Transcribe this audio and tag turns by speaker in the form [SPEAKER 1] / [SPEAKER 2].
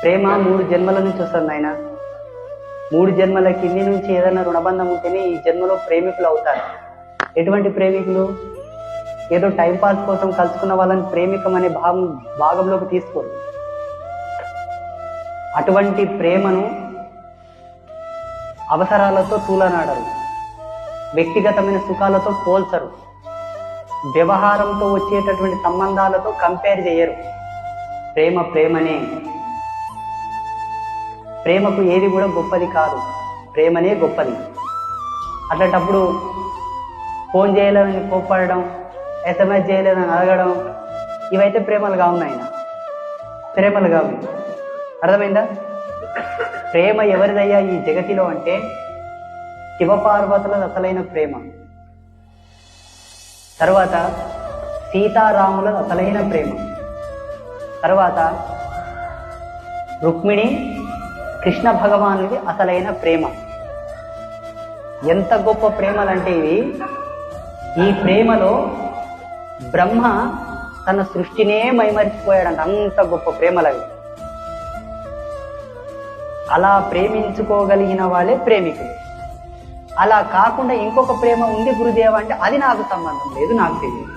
[SPEAKER 1] ప్రేమ 3 జన్మల నుంచి వస్తుంది ఆయన. 3 జన్మల కింది నుంచి ఏదైనా రుణబంధం ఉంటేనే ఈ జన్మలో ప్రేమికులు అవుతారు. ఎటువంటి ప్రేమికులు? ఏదో టైంపాస్ కోసం కలుసుకున్న వాళ్ళని ప్రేమికం అనే భాగంలోకి తీసుకోరు. అటువంటి ప్రేమను అవసరాలతో తూలనాడరు, వ్యక్తిగతమైన సుఖాలతో పోల్చరు, వ్యవహారంతో వచ్చేటటువంటి సంబంధాలతో కంపేర్ చేయరు. ప్రేమ ప్రేమనే. ప్రేమకు ఏది కూడా గొప్పది కాదు, ప్రేమనే గొప్పది. అట్లాంటప్పుడు ఫోన్ చేయలేదని కోప్పడడం, SMS చేయలేదని అడగడం, ఇవైతే ప్రేమలు కావు నాయన, ప్రేమలు కావు. అర్థమైందా? ప్రేమ ఎవరిదయ్యా ఈ జగతిలో అంటే శివపార్వతుల అసలైన ప్రేమ, తర్వాత సీతారాముల అసలైన ప్రేమ, తర్వాత రుక్మిణి కృష్ణ భగవానుడి అసలైన ప్రేమ. ఎంత గొప్ప ప్రేమలంటే ఇవి. ఈ ప్రేమలో బ్రహ్మ తన సృష్టినే మైమరిచిపోయాడంట, అంత గొప్ప ప్రేమలవి. అలా ప్రేమించుకోగలిగిన వాళ్ళే ప్రేమికులు. అలా కాకుండా ఇంకొక ప్రేమ ఉంది గురుదేవ అంటే అది నాకు సంబంధం లేదు, నాకు తెలియదు.